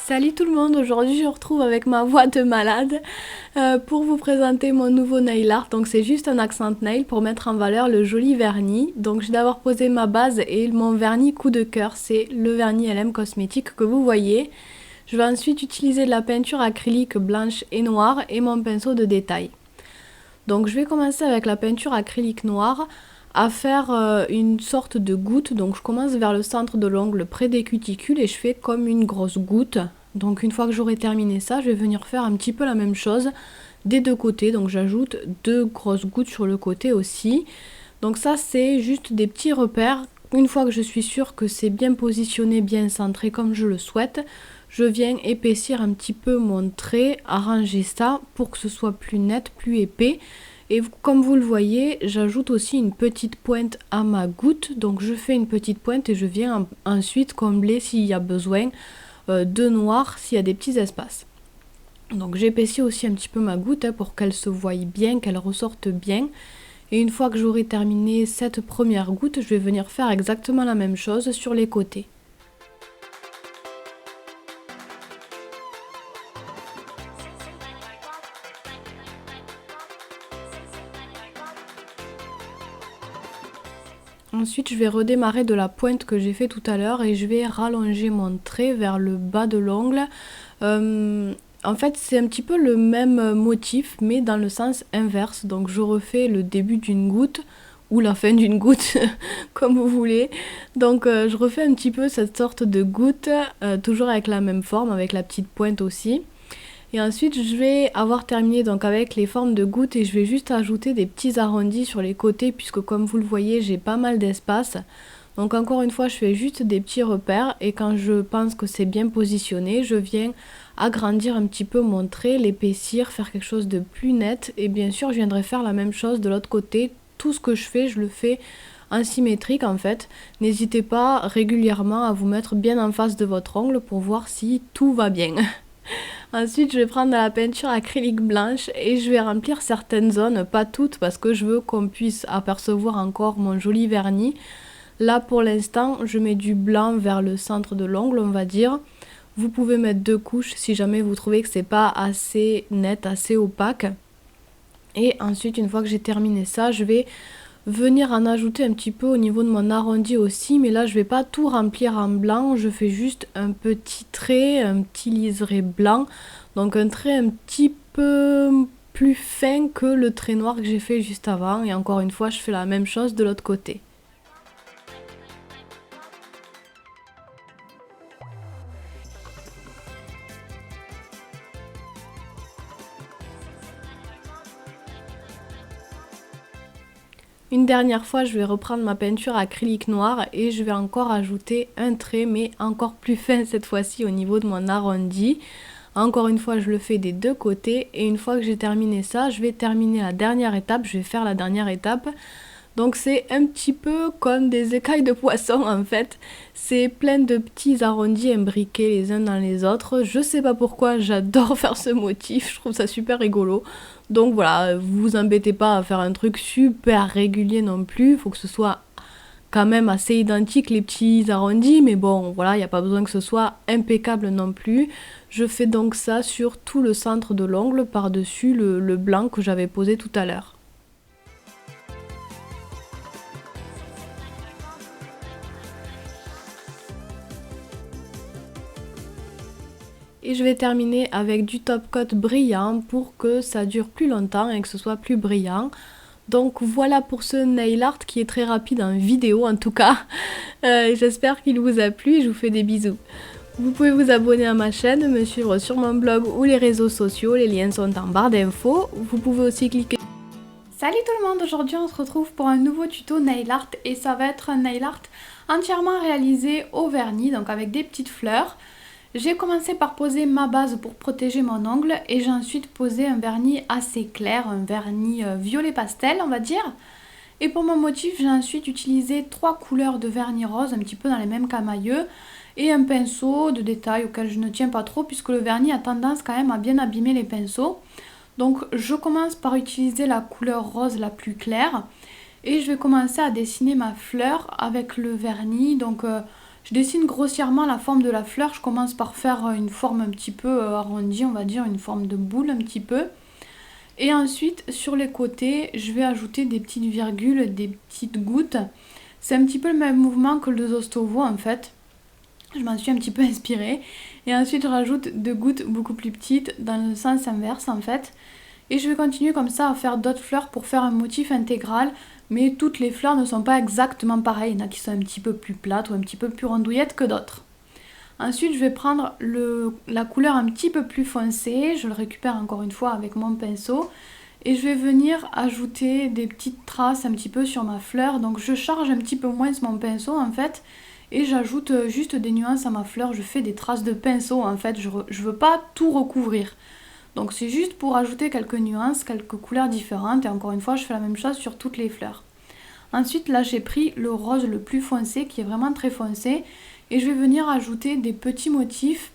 Salut tout le monde, aujourd'hui je retrouve avec ma voix de malade pour vous présenter mon nouveau nail art. Donc c'est juste un accent nail pour mettre en valeur le joli vernis. Donc j'ai d'abord posé ma base et mon vernis coup de cœur, c'est le vernis LM Cosmétique que vous voyez. Je vais ensuite utiliser de la peinture acrylique blanche et noire et mon pinceau de détail. Donc je vais commencer avec la peinture acrylique noire à faire une sorte de goutte. Donc je commence vers le centre de l'ongle près des cuticules et je fais comme une grosse goutte. Donc une fois que j'aurai terminé ça, je vais venir faire un petit peu la même chose des deux côtés. Donc j'ajoute deux grosses gouttes sur le côté aussi. Donc ça c'est juste des petits repères. Une fois que je suis sûre que c'est bien positionné, bien centré comme je le souhaite, je viens épaissir un petit peu mon trait, arranger ça pour que ce soit plus net, plus épais. Et comme vous le voyez, j'ajoute aussi une petite pointe à ma goutte. Donc je fais une petite pointe et je viens ensuite combler s'il y a besoin de noir, s'il y a des petits espaces. Donc j'épaissis aussi un petit peu ma goutte pour qu'elle se voie bien, qu'elle ressorte bien. Et une fois que j'aurai terminé cette première goutte, je vais venir faire exactement la même chose sur les côtés. Ensuite, je vais redémarrer de la pointe que j'ai fait tout à l'heure et je vais rallonger mon trait vers le bas de l'ongle. En fait, c'est un petit peu le même motif, mais dans le sens inverse. Donc, je refais le début d'une goutte ou la fin d'une goutte, comme vous voulez. Donc, je refais un petit peu cette sorte de goutte, toujours avec la même forme, avec la petite pointe aussi. Et ensuite, je vais avoir terminé donc avec les formes de gouttes et je vais juste ajouter des petits arrondis sur les côtés puisque comme vous le voyez, j'ai pas mal d'espace. Donc encore une fois, je fais juste des petits repères et quand je pense que c'est bien positionné, je viens agrandir un petit peu mon trait, l'épaissir, faire quelque chose de plus net. Et bien sûr, je viendrai faire la même chose de l'autre côté. Tout ce que je le fais en symétrique en fait. N'hésitez pas régulièrement à vous mettre bien en face de votre ongle pour voir si tout va bien. Ensuite, je vais prendre de la peinture acrylique blanche et je vais remplir certaines zones, pas toutes parce que je veux qu'on puisse apercevoir encore mon joli vernis. Là, pour l'instant, je mets du blanc vers le centre de l'ongle, on va dire. Vous pouvez mettre deux couches si jamais vous trouvez que c'est pas assez net, assez opaque. Et ensuite, une fois que j'ai terminé ça, je vais venir en ajouter un petit peu au niveau de mon arrondi aussi, mais là je vais pas tout remplir en blanc, je fais juste un petit trait, un petit liseré blanc, donc un trait un petit peu plus fin que le trait noir que j'ai fait juste avant, et encore une fois je fais la même chose de l'autre côté. Une dernière fois, je vais reprendre ma peinture acrylique noire et je vais encore ajouter un trait, mais encore plus fin cette fois-ci au niveau de mon arrondi. Encore une fois, je le fais des deux côtés et une fois que j'ai terminé ça, je vais terminer la dernière étape, je vais faire la dernière étape. Donc c'est un petit peu comme des écailles de poisson en fait. C'est plein de petits arrondis imbriqués les uns dans les autres. Je sais pas pourquoi, j'adore faire ce motif, je trouve ça super rigolo. Donc voilà, vous vous embêtez pas à faire un truc super régulier non plus. Il faut que ce soit quand même assez identique les petits arrondis, mais bon voilà, il n'y a pas besoin que ce soit impeccable non plus. Je fais donc ça sur tout le centre de l'ongle par-dessus le blanc que j'avais posé tout à l'heure. Et je vais terminer avec du top coat brillant pour que ça dure plus longtemps et que ce soit plus brillant. Donc voilà pour ce nail art qui est très rapide en vidéo en tout cas. J'espère qu'il vous a plu et je vous fais des bisous. Vous pouvez vous abonner à ma chaîne, me suivre sur mon blog ou les réseaux sociaux, les liens sont en barre d'infos. Vous pouvez aussi cliquer. Salut tout le monde, aujourd'hui on se retrouve pour un nouveau tuto nail art et ça va être un nail art entièrement réalisé au vernis, donc avec des petites fleurs. J'ai commencé par poser ma base pour protéger mon ongle et j'ai ensuite posé un vernis assez clair, un vernis violet pastel on va dire. Et pour mon motif, j'ai ensuite utilisé 3 couleurs de vernis rose, un petit peu dans les mêmes camailleux, et un pinceau de détail auquel je ne tiens pas trop puisque le vernis a tendance quand même à bien abîmer les pinceaux. Donc je commence par utiliser la couleur rose la plus claire et je vais commencer à dessiner ma fleur avec le vernis. Donc Je dessine grossièrement la forme de la fleur. Je commence par faire une forme un petit peu arrondie, on va dire, une forme de boule un petit peu. Et ensuite, sur les côtés, je vais ajouter des petites virgules, des petites gouttes. C'est un petit peu le même mouvement que le Zostovo en fait. Je m'en suis un petit peu inspirée. Et ensuite, je rajoute deux gouttes beaucoup plus petites dans le sens inverse en fait. Et je vais continuer comme ça à faire d'autres fleurs pour faire un motif intégral. Mais toutes les fleurs ne sont pas exactement pareilles. Il y en a qui sont un petit peu plus plates ou un petit peu plus rondouillettes que d'autres. Ensuite, je vais prendre la couleur un petit peu plus foncée. Je le récupère encore une fois avec mon pinceau. Et je vais venir ajouter des petites traces un petit peu sur ma fleur. Donc je charge un petit peu moins mon pinceau en fait. Et j'ajoute juste des nuances à ma fleur. Je fais des traces de pinceau en fait. Je ne veux pas tout recouvrir. Donc c'est juste pour ajouter quelques nuances, quelques couleurs différentes. Et encore une fois, je fais la même chose sur toutes les fleurs. Ensuite, là, j'ai pris le rose le plus foncé, qui est vraiment très foncé. Et je vais venir ajouter des petits motifs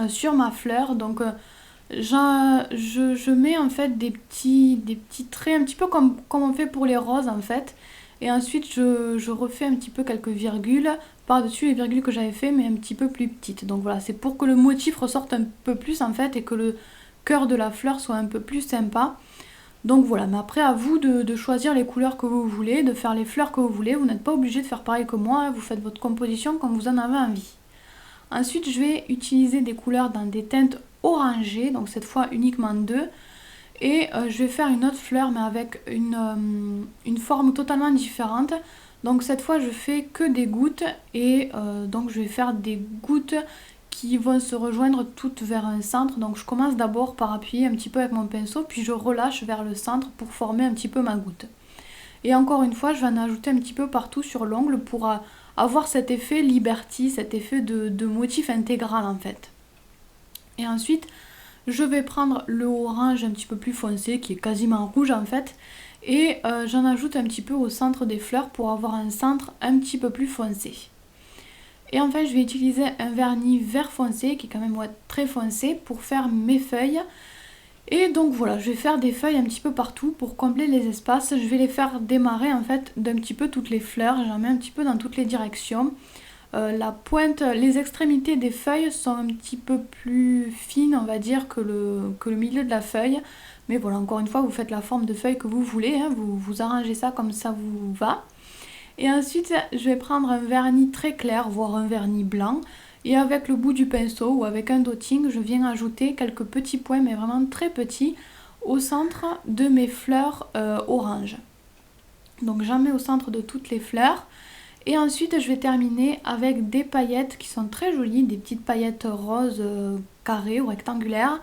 sur ma fleur. Donc, je mets en fait des petits traits, un petit peu comme on fait pour les roses en fait. Et ensuite, je refais un petit peu quelques virgules par-dessus les virgules que j'avais fait, mais un petit peu plus petites. Donc voilà, c'est pour que le motif ressorte un peu plus en fait et que le cœur de la fleur soit un peu plus sympa. Donc voilà, mais après à vous de choisir les couleurs que vous voulez, de faire les fleurs que vous voulez. Vous n'êtes pas obligé de faire pareil que moi, vous faites votre composition comme vous en avez envie. Ensuite, je vais utiliser des couleurs dans des teintes orangées, donc cette fois uniquement 2. Et je vais faire une autre fleur mais avec une forme totalement différente. Donc cette fois je fais que des gouttes et donc je vais faire des gouttes qui vont se rejoindre toutes vers un centre. Donc je commence d'abord par appuyer un petit peu avec mon pinceau, puis je relâche vers le centre pour former un petit peu ma goutte. Et encore une fois, je vais en ajouter un petit peu partout sur l'ongle pour avoir cet effet Liberty, cet effet de motif intégral en fait. Et ensuite, je vais prendre le orange un petit peu plus foncé, qui est quasiment rouge en fait, et j'en ajoute un petit peu au centre des fleurs pour avoir un centre un petit peu plus foncé. Et enfin, je vais utiliser un vernis vert foncé, qui est quand même très foncé, pour faire mes feuilles. Et donc voilà, je vais faire des feuilles un petit peu partout pour combler les espaces. Je vais les faire démarrer en fait d'un petit peu toutes les fleurs, j'en mets un petit peu dans toutes les directions. La pointe, les extrémités des feuilles sont un petit peu plus fines, on va dire, que le milieu de la feuille. Mais voilà, encore une fois, vous faites la forme de feuille que vous voulez, hein, vous arrangez ça comme ça vous va. Et ensuite, je vais prendre un vernis très clair, voire un vernis blanc. Et avec le bout du pinceau ou avec un dotting, je viens ajouter quelques petits points, mais vraiment très petits, au centre de mes fleurs orange. Donc j'en mets au centre de toutes les fleurs. Et ensuite, je vais terminer avec des paillettes qui sont très jolies, des petites paillettes roses carrées ou rectangulaires.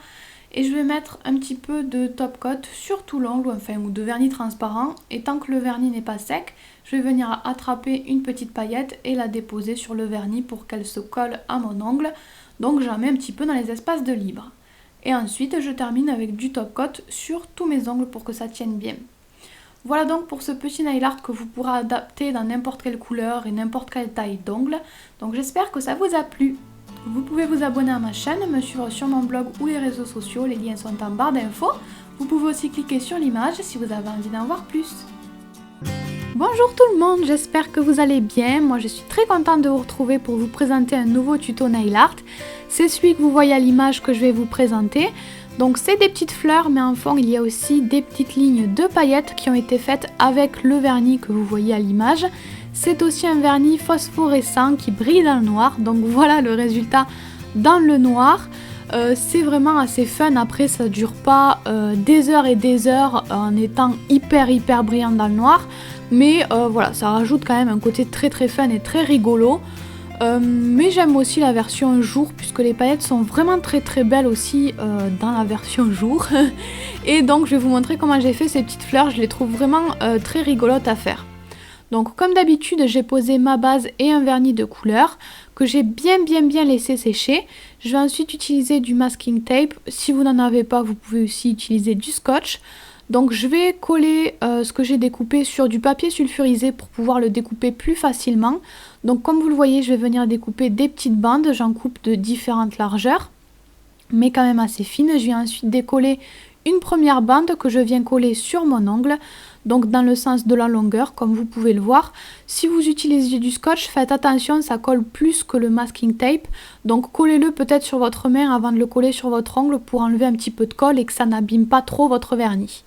Et je vais mettre un petit peu de top coat sur tout l'ongle, enfin, ou de vernis transparent. Et tant que le vernis n'est pas sec, je vais venir attraper une petite paillette et la déposer sur le vernis pour qu'elle se colle à mon ongle. Donc j'en mets un petit peu dans les espaces de libre. Et ensuite, je termine avec du top coat sur tous mes ongles pour que ça tienne bien. Voilà donc pour ce petit nail art que vous pourrez adapter dans n'importe quelle couleur et n'importe quelle taille d'ongle. Donc j'espère que ça vous a plu. Vous pouvez vous abonner à ma chaîne, me suivre sur mon blog ou les réseaux sociaux, les liens sont en barre d'infos. Vous pouvez aussi cliquer sur l'image si vous avez envie d'en voir plus. Bonjour tout le monde, j'espère que vous allez bien. Moi je suis très contente de vous retrouver pour vous présenter un nouveau tuto nail art. C'est celui que vous voyez à l'image que je vais vous présenter. Donc c'est des petites fleurs, mais en fond il y a aussi des petites lignes de paillettes qui ont été faites avec le vernis que vous voyez à l'image. C'est aussi un vernis phosphorescent qui brille dans le noir, donc voilà le résultat dans le noir. C'est vraiment assez fun, après ça dure pas des heures et des heures en étant hyper brillant dans le noir. Mais voilà, ça rajoute quand même un côté très fun et très rigolo. Mais j'aime aussi la version jour puisque les paillettes sont vraiment très belles aussi dans la version jour. Et donc je vais vous montrer comment j'ai fait ces petites fleurs, je les trouve vraiment très rigolotes à faire. Donc comme d'habitude j'ai posé ma base et un vernis de couleur que j'ai bien laissé sécher. Je vais ensuite utiliser du masking tape, si vous n'en avez pas vous pouvez aussi utiliser du scotch. Donc je vais coller ce que j'ai découpé sur du papier sulfurisé pour pouvoir le découper plus facilement. Donc comme vous le voyez, je vais venir découper des petites bandes, j'en coupe de différentes largeurs, mais quand même assez fines. Je viens ensuite décoller une première bande que je viens coller sur mon ongle. donc dans le sens de la longueur, comme vous pouvez le voir. Si vous utilisez du scotch, faites attention, ça colle plus que le masking tape, donc collez-le peut-être sur votre main avant de le coller sur votre ongle pour enlever un petit peu de colle et que ça n'abîme pas trop votre vernis.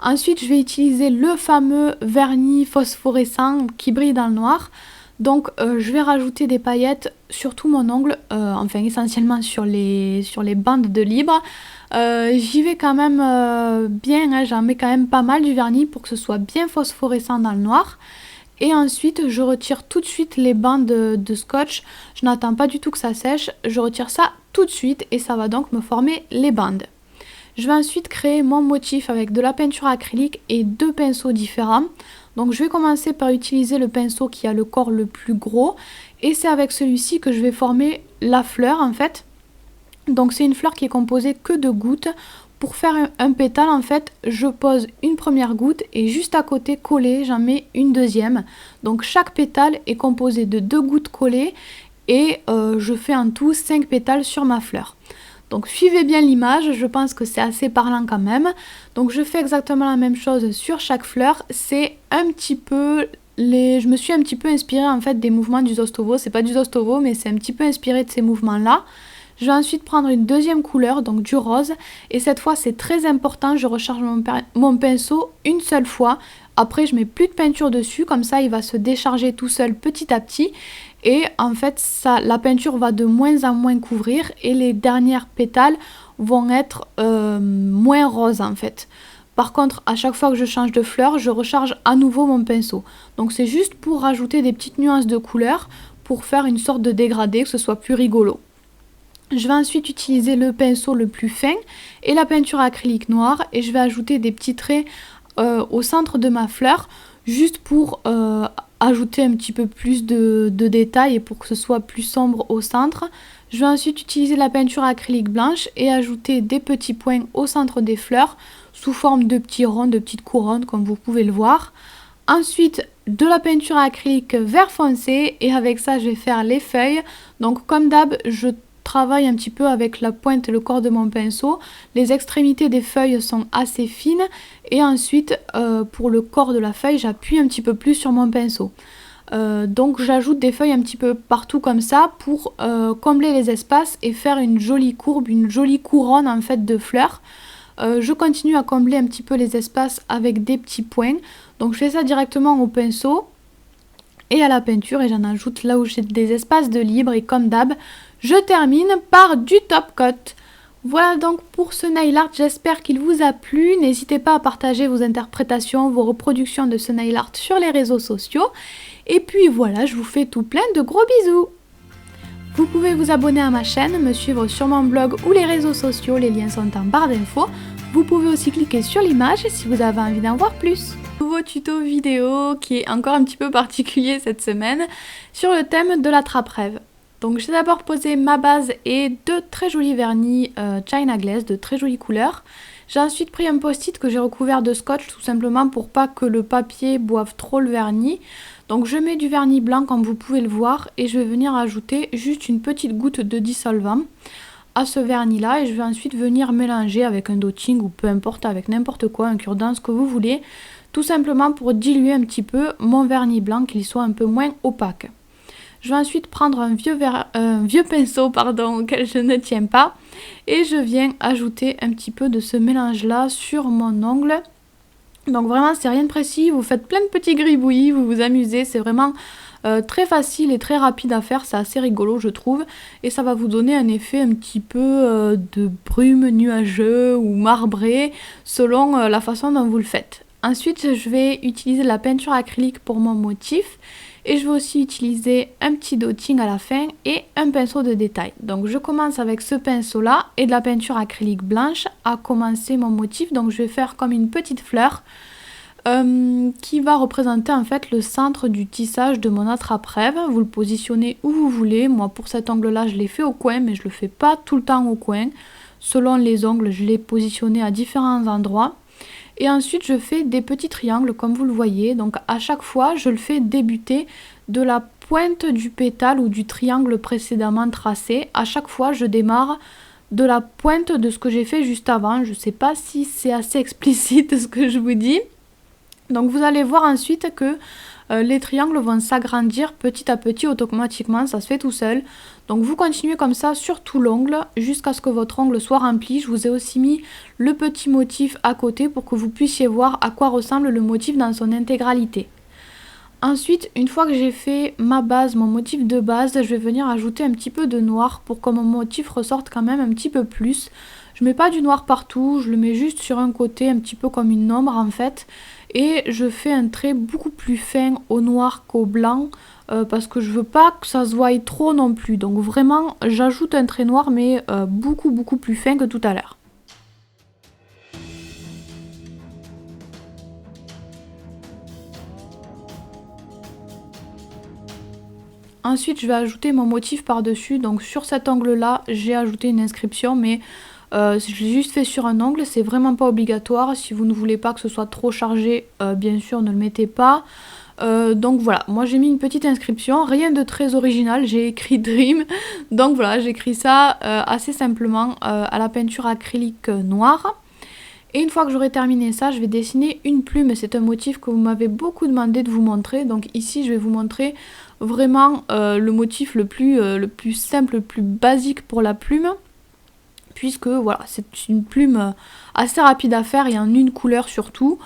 Ensuite, je vais utiliser le fameux vernis phosphorescent qui brille dans le noir. Donc, je vais rajouter des paillettes sur tout mon ongle, enfin essentiellement sur les bandes de libre. J'y vais quand même bien, hein, j'en mets quand même pas mal du vernis pour que ce soit bien phosphorescent dans le noir. Et ensuite, je retire tout de suite les bandes de scotch. Je n'attends pas du tout que ça sèche, je retire ça tout de suite et ça va donc me former les bandes. Je vais ensuite créer mon motif avec de la peinture acrylique et 2 pinceaux différents. Donc je vais commencer par utiliser le pinceau qui a le corps le plus gros et c'est avec celui-ci que je vais former la fleur en fait. Donc c'est une fleur qui est composée que de gouttes. Pour faire un pétale en fait, je pose une première goutte et juste à côté collée, j'en mets une deuxième. Donc chaque pétale est composé de 2 gouttes collées et je fais en tout 5 pétales sur ma fleur. Donc suivez bien l'image, je pense que c'est assez parlant quand même. Donc je fais exactement la même chose sur chaque fleur. C'est un petit peu je me suis un petit peu inspirée en fait des mouvements du Zostovo. C'est pas du Zostovo mais c'est un petit peu inspiré de ces mouvements là. Je vais ensuite prendre une deuxième couleur, donc du rose. Et cette fois c'est très important, je recharge mon pinceau une seule fois. Après je mets plus de peinture dessus, comme ça il va se décharger tout seul petit à petit. Et en fait la peinture va de moins en moins couvrir et les dernières pétales vont être moins roses en fait. Par contre, à chaque fois que je change de fleur, je recharge à nouveau mon pinceau. Donc c'est juste pour rajouter des petites nuances de couleur pour faire une sorte de dégradé, que ce soit plus rigolo. Je vais ensuite utiliser le pinceau le plus fin et la peinture acrylique noire et je vais ajouter des petits traits au centre de ma fleur juste pour ajouter un petit peu plus de détails et pour que ce soit plus sombre au centre. Je vais ensuite utiliser la peinture acrylique blanche et ajouter des petits points au centre des fleurs sous forme de petits ronds, de petites couronnes comme vous pouvez le voir. Ensuite, de la peinture acrylique vert foncé et avec ça je vais faire les feuilles. Donc comme d'hab, je travaille un petit peu avec la pointe et le corps de mon pinceau. Les extrémités des feuilles sont assez fines et ensuite pour le corps de la feuille j'appuie un petit peu plus sur mon pinceau. Donc j'ajoute des feuilles un petit peu partout comme ça pour combler les espaces et faire une jolie courbe, une jolie couronne en fait de fleurs. Je continue à combler un petit peu les espaces avec des petits points. Donc je fais ça directement au pinceau et à la peinture et j'en ajoute là où j'ai des espaces de libre et comme d'hab, je termine par du top coat. Voilà donc pour ce nail art, j'espère qu'il vous a plu. N'hésitez pas à partager vos interprétations, vos reproductions de ce nail art sur les réseaux sociaux. Et puis voilà, je vous fais tout plein de gros bisous. Vous pouvez vous abonner à ma chaîne, me suivre sur mon blog ou les réseaux sociaux, les liens sont en barre d'infos. Vous pouvez aussi cliquer sur l'image si vous avez envie d'en voir plus. Nouveau tuto vidéo qui est encore un petit peu particulier cette semaine sur le thème de la trappe-rêve. Donc j'ai d'abord posé ma base et 2 très jolis vernis China Glaze de très jolies couleurs. J'ai ensuite pris un post-it que j'ai recouvert de scotch tout simplement pour pas que le papier boive trop le vernis. Donc je mets du vernis blanc comme vous pouvez le voir et je vais venir ajouter juste une petite goutte de dissolvant à ce vernis là et je vais ensuite venir mélanger avec un dotting ou peu importe, avec n'importe quoi, un cure-dent, ce que vous voulez, tout simplement pour diluer un petit peu mon vernis blanc, qu'il soit un peu moins opaque. Je vais ensuite prendre un vieux pinceau auquel je ne tiens pas et je viens ajouter un petit peu de ce mélange là sur mon ongle. Donc vraiment c'est rien de précis, vous faites plein de petits gribouillis, vous vous amusez, c'est vraiment très facile et très rapide à faire, c'est assez rigolo je trouve et ça va vous donner un effet un petit peu de brume nuageux ou marbré selon la façon dont vous le faites. Ensuite je vais utiliser la peinture acrylique pour mon motif et je vais aussi utiliser un petit dotting à la fin et un pinceau de détail. Donc je commence avec ce pinceau là et de la peinture acrylique blanche à commencer mon motif. Donc je vais faire comme une petite fleur qui va représenter en fait le centre du tissage de mon attrape-rêve. Vous le positionnez où vous voulez. Moi pour cet angle là je l'ai fait au coin mais je le fais pas tout le temps au coin. Selon les ongles je l'ai positionné à différents endroits. Et ensuite je fais des petits triangles comme vous le voyez. Donc à chaque fois je le fais débuter de la pointe du pétale ou du triangle précédemment tracé. À chaque fois je démarre de la pointe de ce que j'ai fait juste avant. Je sais pas si c'est assez explicite ce que je vous dis. Donc vous allez voir ensuite que les triangles vont s'agrandir petit à petit automatiquement, ça se fait tout seul. Donc vous continuez comme ça sur tout l'ongle jusqu'à ce que votre ongle soit rempli. Je vous ai aussi mis le petit motif à côté pour que vous puissiez voir à quoi ressemble le motif dans son intégralité. Ensuite, une fois que j'ai fait ma base, mon motif de base, je vais venir ajouter un petit peu de noir pour que mon motif ressorte quand même un petit peu plus. Je mets pas du noir partout, je le mets juste sur un côté, un petit peu comme une ombre en fait. Et je fais un trait beaucoup plus fin au noir qu'au blanc parce que je veux pas que ça se voie trop non plus. Donc vraiment, j'ajoute un trait noir mais beaucoup plus fin que tout à l'heure. Ensuite, je vais ajouter mon motif par-dessus. Donc sur cet angle-là, j'ai ajouté une inscription, mais je l'ai juste fait sur un angle. C'est vraiment pas obligatoire. Si vous ne voulez pas que ce soit trop chargé, bien sûr, ne le mettez pas. Donc voilà, moi j'ai mis une petite inscription, rien de très original, j'ai écrit Dream. Donc voilà, j'ai écrit ça assez simplement à la peinture acrylique noire. Et une fois que j'aurai terminé ça, je vais dessiner une plume. C'est un motif que vous m'avez beaucoup demandé de vous montrer. Donc ici, je vais vous montrer vraiment le motif le plus simple, le plus basique pour la plume. Puisque voilà, c'est une plume assez rapide à faire et en une couleur surtout.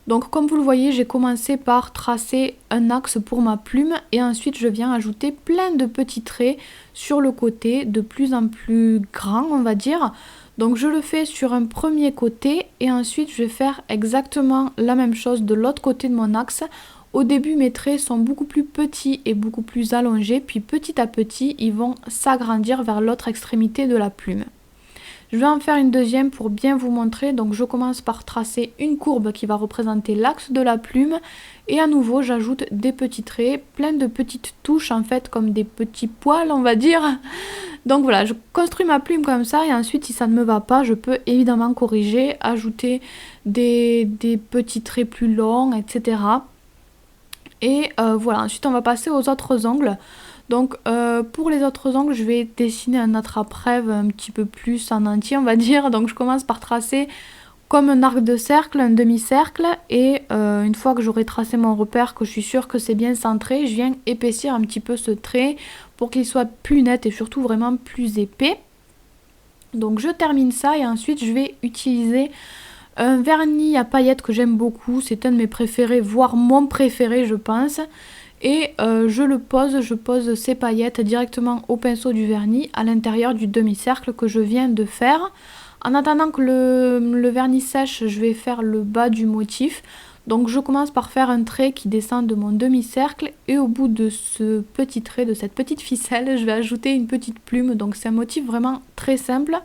Donc comme vous le voyez, j'ai commencé par tracer un axe pour ma plume. Et ensuite, je viens ajouter plein de petits traits sur le côté, de plus en plus grands, on va dire. Donc je le fais sur un premier côté et ensuite je vais faire exactement la même chose de l'autre côté de mon axe. Au début mes traits sont beaucoup plus petits et beaucoup plus allongés, puis petit à petit ils vont s'agrandir vers l'autre extrémité de la plume. Je vais en faire une deuxième pour bien vous montrer. Donc je commence par tracer une courbe qui va représenter l'axe de la plume. Et à nouveau j'ajoute des petits traits, plein de petites touches en fait comme des petits poils on va dire. Donc voilà, je construis ma plume comme ça et ensuite si ça ne me va pas, je peux évidemment corriger, ajouter des petits traits plus longs, etc. Et voilà, ensuite on va passer aux autres angles. Donc pour les autres angles, je vais dessiner un attrape-rêve un petit peu plus en entier, on va dire. Donc je commence par tracer comme un arc de cercle, un demi-cercle. Et une fois que j'aurai tracé mon repère, que je suis sûre que c'est bien centré, je viens épaissir un petit peu ce trait pour qu'il soit plus net et surtout vraiment plus épais. Donc je termine ça et ensuite je vais utiliser un vernis à paillettes que j'aime beaucoup. C'est un de mes préférés, voire mon préféré je pense. Et je pose ces paillettes directement au pinceau du vernis à l'intérieur du demi-cercle que je viens de faire. En attendant que le vernis sèche, je vais faire le bas du motif. Donc je commence par faire un trait qui descend de mon demi-cercle et au bout de ce petit trait, de cette petite ficelle, je vais ajouter une petite plume. Donc c'est un motif vraiment très simple.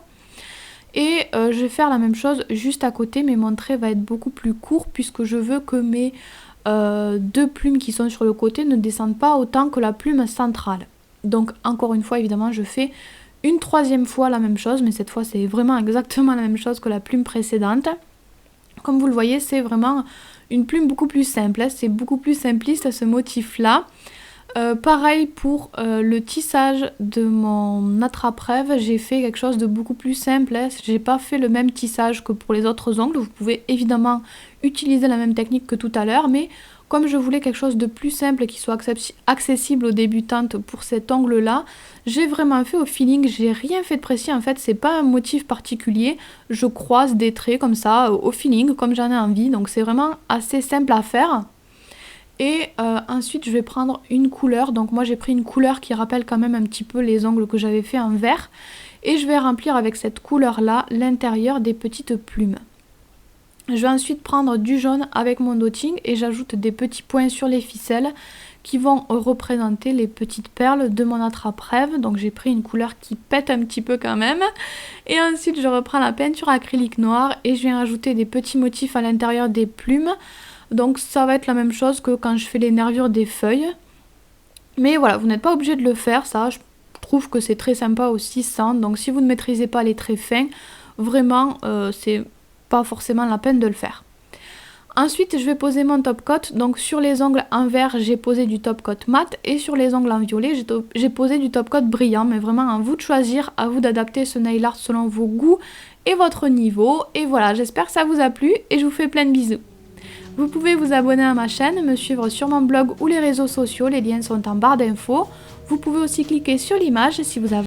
Et je vais faire la même chose juste à côté, mais mon trait va être beaucoup plus court puisque je veux que mes deux plumes qui sont sur le côté ne descendent pas autant que la plume centrale. Donc encore une fois évidemment je fais une troisième fois la même chose, mais cette fois c'est vraiment exactement la même chose que la plume précédente. Comme vous le voyez, c'est vraiment une plume beaucoup plus simple, c'est beaucoup plus simpliste ce motif là. Pareil pour le tissage de mon attrape-rêve, j'ai fait quelque chose de beaucoup plus simple. J'ai pas fait le même tissage que pour les autres ongles. Vous pouvez évidemment utiliser la même technique que tout à l'heure, mais comme je voulais quelque chose de plus simple et qui soit accessible aux débutantes pour cet ongle-là, j'ai vraiment fait au feeling. J'ai rien fait de précis en fait, c'est pas un motif particulier. Je croise des traits comme ça au feeling, comme j'en ai envie. Donc c'est vraiment assez simple à faire. Et ensuite je vais prendre une couleur, donc moi j'ai pris une couleur qui rappelle quand même un petit peu les ongles que j'avais fait en vert. Et je vais remplir avec cette couleur là l'intérieur des petites plumes. Je vais ensuite prendre du jaune avec mon dotting et j'ajoute des petits points sur les ficelles qui vont représenter les petites perles de mon attrape-rêve. Donc j'ai pris une couleur qui pète un petit peu quand même. Et ensuite je reprends la peinture acrylique noire et je viens ajouter des petits motifs à l'intérieur des plumes. Donc ça va être la même chose que quand je fais les nervures des feuilles. Mais voilà, vous n'êtes pas obligé de le faire, ça. Je trouve que c'est très sympa aussi sans. Donc si vous ne maîtrisez pas les traits fins, vraiment, c'est pas forcément la peine de le faire. Ensuite, je vais poser mon top coat. Donc sur les ongles en vert, j'ai posé du top coat mat. Et sur les ongles en violet, j'ai posé du top coat brillant. Mais vraiment, à vous de choisir, à vous d'adapter ce nail art selon vos goûts et votre niveau. Et voilà, j'espère que ça vous a plu et je vous fais plein de bisous. Vous pouvez vous abonner à ma chaîne, me suivre sur mon blog ou les réseaux sociaux, les liens sont en barre d'infos. Vous pouvez aussi cliquer sur l'image si vous avez